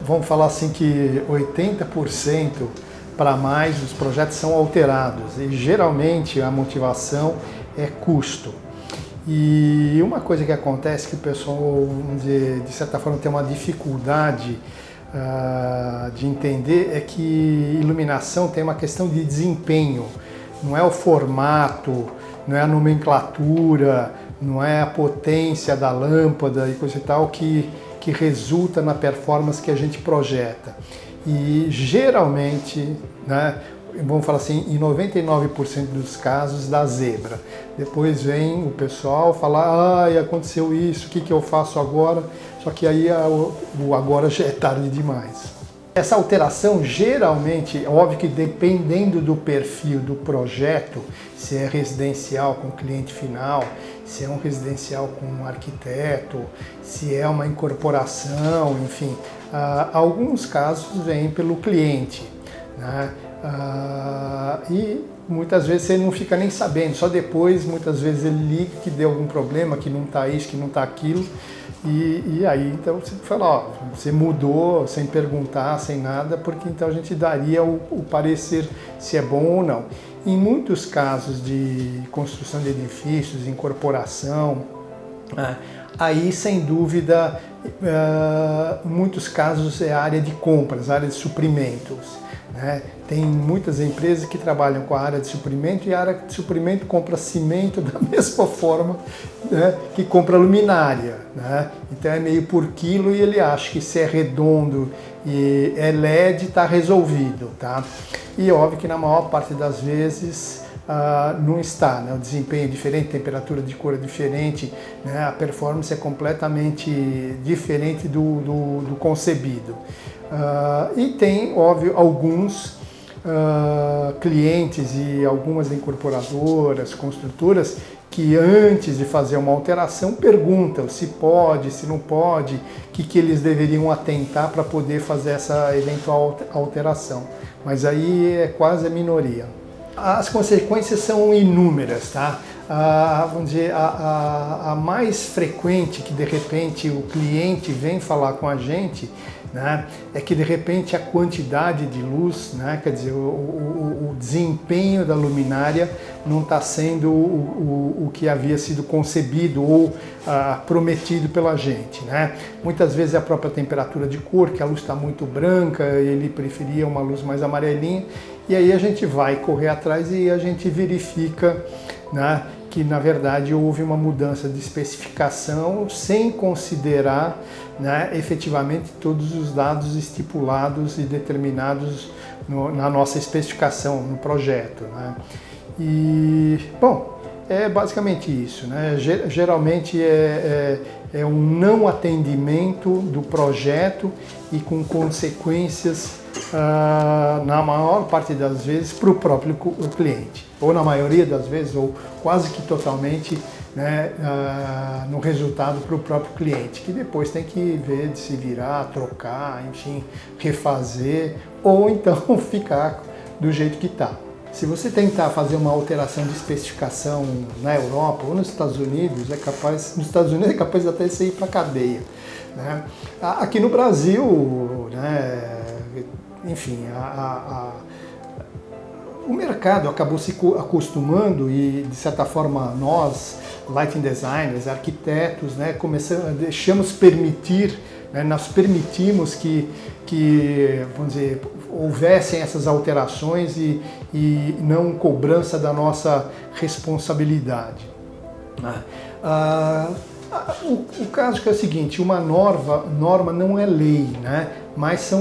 vamos falar assim que 80% para mais dos projetos são alterados e geralmente a motivação é custo. E uma coisa que acontece que o pessoal, vamos dizer, de certa forma tem uma dificuldade de entender é que iluminação tem uma questão de desempenho, não é o formato, não é a nomenclatura, não é a potência da lâmpada e coisa e tal que resulta na performance que a gente projeta. E geralmente, né, vamos falar assim, em 99% dos casos dá zebra. Depois vem o pessoal falar, aconteceu isso, o que eu faço agora? Só que aí o agora já é tarde demais. Essa alteração geralmente, óbvio que dependendo do perfil do projeto, se é residencial com cliente final, se é um residencial com um arquiteto, se é uma incorporação, enfim, alguns casos vêm pelo cliente, né? E muitas vezes ele não fica nem sabendo, só depois muitas vezes ele liga que deu algum problema, que não está isso, que não está aquilo, e aí então você fala, você mudou sem perguntar, sem nada, porque então a gente daria o parecer se é bom ou não. Em muitos casos de construção de edifícios, incorporação, aí sem dúvida, muitos casos é a área de compras, a área de suprimentos. Né? Tem muitas empresas que trabalham com a área de suprimento e a área de suprimento compra cimento da mesma forma, né, que compra luminária. Né? Então é meio por quilo e ele acha que se é redondo e é LED está resolvido. Tá? E óbvio que na maior parte das vezes não está, né? O desempenho é diferente, temperatura de cor é diferente, né? A performance é completamente diferente do concebido. E tem, óbvio, alguns clientes e algumas incorporadoras, construtoras, que antes de fazer uma alteração perguntam se pode, se não pode, o que eles deveriam atentar para poder fazer essa eventual alteração. Mas aí é quase a minoria. As consequências são inúmeras, tá? Vamos dizer, a mais frequente que de repente o cliente vem falar com a gente, né, é que de repente a quantidade de luz, né, quer dizer, o desempenho da luminária não está sendo o que havia sido concebido ou prometido pela gente. Né? Muitas vezes é a própria temperatura de cor, que a luz está muito branca, ele preferia uma luz mais amarelinha, e aí a gente vai correr atrás e a gente verifica, né, que na verdade houve uma mudança de especificação sem considerar, né, efetivamente todos os dados estipulados e determinados na nossa especificação, no projeto. Né? E, bom, é basicamente isso. Né? Geralmente é um não atendimento do projeto e com consequências, na maior parte das vezes, para o próprio cliente. Ou na maioria das vezes, ou quase que totalmente, né, no resultado para o próprio cliente, que depois tem que ver de se virar, trocar, enfim, refazer, ou então ficar do jeito que está. Se você tentar fazer uma alteração de especificação na Europa ou nos Estados Unidos, nos Estados Unidos é capaz até de você ir para a cadeia. Né? Aqui no Brasil, né, enfim, o mercado acabou se acostumando e, de certa forma, nós, lighting designers, arquitetos, né, deixamos permitir, né, nós permitimos que, vamos dizer, houvessem essas alterações e não cobrança da nossa responsabilidade. O caso que é o seguinte, uma norma não é lei, né? Mas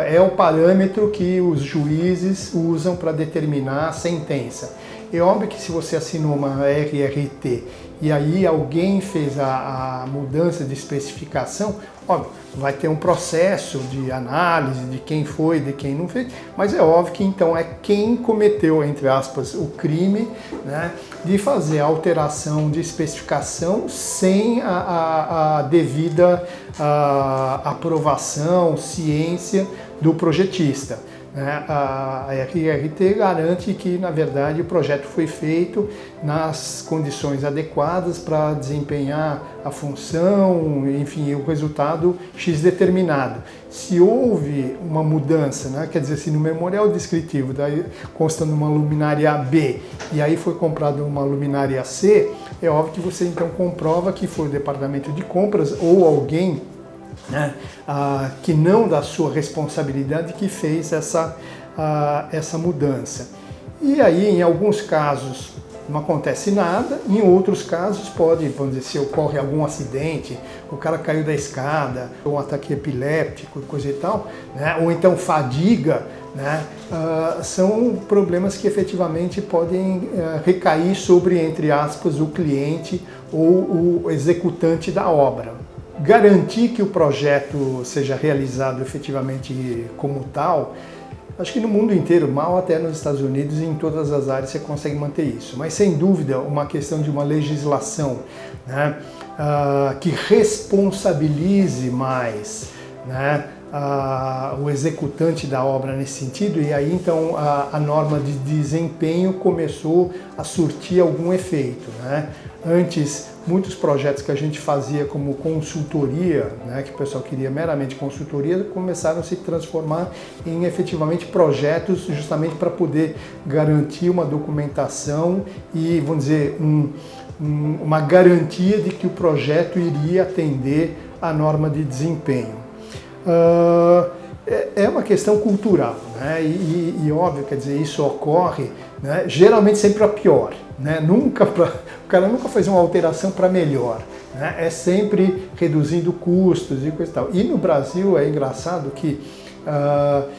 é o parâmetro que os juízes usam para determinar a sentença. É óbvio que se você assinou uma RRT e aí alguém fez a mudança de especificação, óbvio, vai ter um processo de análise de quem foi, de quem não fez, mas é óbvio que então é quem cometeu, entre aspas, o crime, né, de fazer a alteração de especificação sem a devida aprovação, ciência do projetista. né, a RRT garante que, na verdade, o projeto foi feito nas condições adequadas para desempenhar a função, enfim, o resultado X determinado. Se houve uma mudança, né, quer dizer, se no memorial descritivo consta numa luminária B e aí foi comprada uma luminária C, é óbvio que você então comprova que foi o departamento de compras ou alguém, né, que não da sua responsabilidade que fez essa mudança. E aí, em alguns casos, não acontece nada, em outros casos pode, vamos dizer, se ocorre algum acidente, o cara caiu da escada, ou um ataque epiléptico, coisa e tal, né, ou então fadiga, né, são problemas que efetivamente podem recair sobre, entre aspas, o cliente ou o executante da obra. Garantir que o projeto seja realizado efetivamente como tal, acho que no mundo inteiro, mal até nos Estados Unidos, em todas as áreas você consegue manter isso. Mas sem dúvida, uma questão de uma legislação, né, que responsabilize mais, né, o executante da obra nesse sentido, e aí então a norma de desempenho começou a surtir algum efeito, né? Antes, muitos projetos que a gente fazia como consultoria, né, que o pessoal queria meramente consultoria, começaram a se transformar em efetivamente projetos justamente para poder garantir uma documentação e, vamos dizer, uma garantia de que o projeto iria atender à norma de desempenho. É uma questão cultural, né? E óbvio, quer dizer, isso ocorre, né, geralmente sempre para pior, né? O cara nunca faz uma alteração para melhor, né? É sempre reduzindo custos e coisa e tal. E no Brasil é engraçado que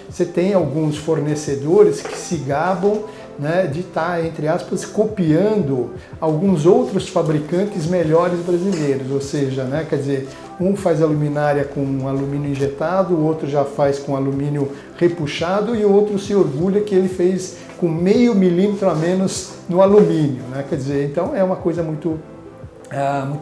você tem alguns fornecedores que se gabam, né, de estar, entre aspas, copiando alguns outros fabricantes melhores brasileiros, ou seja, né, quer dizer, um faz a luminária com alumínio injetado, o outro já faz com alumínio repuxado e o outro se orgulha que ele fez com meio milímetro a menos no alumínio, né? Quer dizer, então é uma coisa muito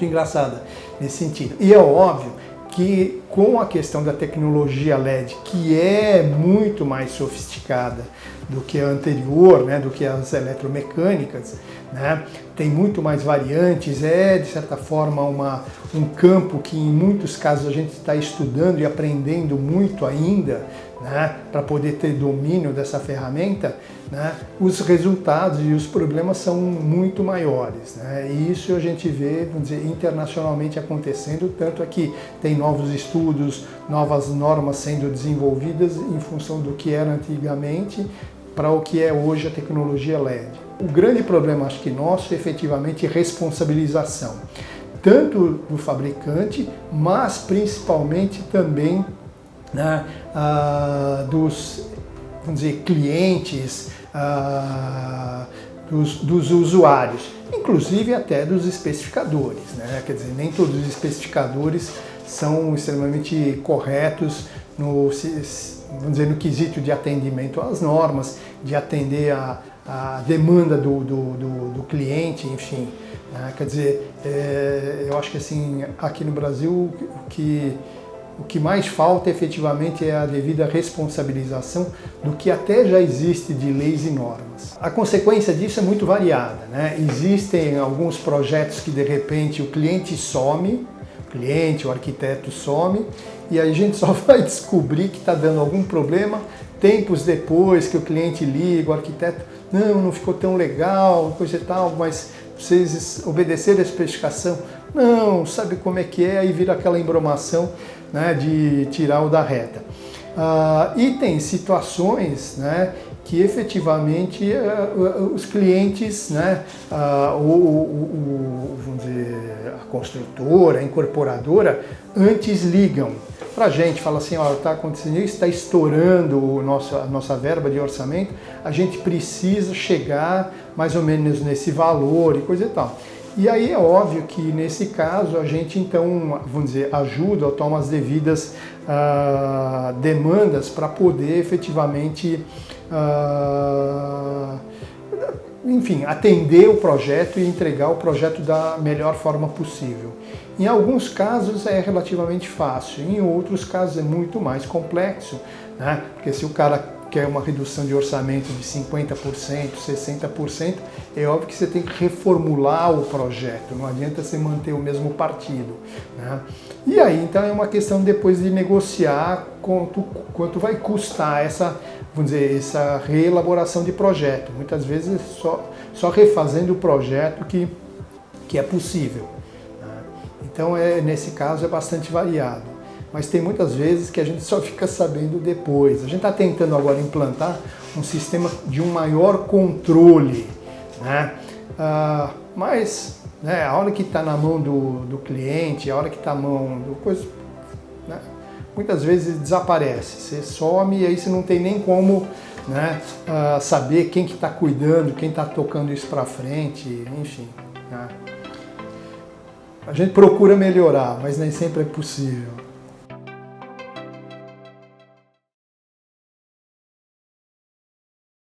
engraçada nesse sentido. E é óbvio que com a questão da tecnologia LED, que é muito mais sofisticada do que a anterior, né, do que as eletromecânicas, né, tem muito mais variantes, de certa forma um campo que em muitos casos a gente está estudando e aprendendo muito ainda, né, para poder ter domínio dessa ferramenta, né, os resultados e os problemas são muito maiores, né, e isso a gente vê, vamos dizer, internacionalmente acontecendo, tanto é que tem novos estudos, novas normas sendo desenvolvidas em função do que era antigamente para o que é hoje a tecnologia LED. O grande problema, acho que nosso, é efetivamente responsabilização, tanto do fabricante, mas principalmente também, né, dos, vamos dizer, clientes, dos usuários, inclusive até dos especificadores, né? Quer dizer, nem todos os especificadores são extremamente corretos vamos dizer, no quesito de atendimento às normas, de atender a demanda do cliente, enfim, né? Quer dizer, eu acho que assim, aqui no Brasil o que mais falta efetivamente é a devida responsabilização do que até já existe de leis e normas. A consequência disso é muito variada, né? Existem alguns projetos que de repente o cliente some, o arquiteto some, e aí a gente só vai descobrir que está dando algum problema tempos depois que o cliente liga, o arquiteto, não ficou tão legal, coisa e tal, mas vocês obedeceram a especificação? Não, sabe como é que é? Aí vira aquela embromação, né, de tirar o da reta. E tem situações, né, que efetivamente os clientes, né, vamos dizer, a construtora, a incorporadora, antes ligam para a gente, fala assim, ó, está acontecendo isso, está estourando a nossa verba de orçamento, a gente precisa chegar mais ou menos nesse valor e coisa e tal. E aí é óbvio que nesse caso a gente então, vamos dizer, ajuda ou toma as devidas demandas para poder efetivamente, enfim, atender o projeto e entregar o projeto da melhor forma possível. Em alguns casos é relativamente fácil, em outros casos é muito mais complexo, né? Porque se o cara que é uma redução de orçamento de 50%, 60%, é óbvio que você tem que reformular o projeto, não adianta você manter o mesmo partido, né? E aí, então, é uma questão depois de negociar quanto vai custar essa, vamos dizer, essa reelaboração de projeto. Muitas vezes só refazendo o projeto que é possível, né? Então, nesse caso, é bastante variado. Mas tem muitas vezes que a gente só fica sabendo depois. A gente está tentando agora implantar um sistema de um maior controle, né? Mas né, a hora que está na mão do cliente, a hora que está na mão do coisa, né, muitas vezes desaparece. Você some e aí você não tem nem como, né, saber quem que está cuidando, quem está tocando isso para frente, enfim, né? A gente procura melhorar, mas nem sempre é possível.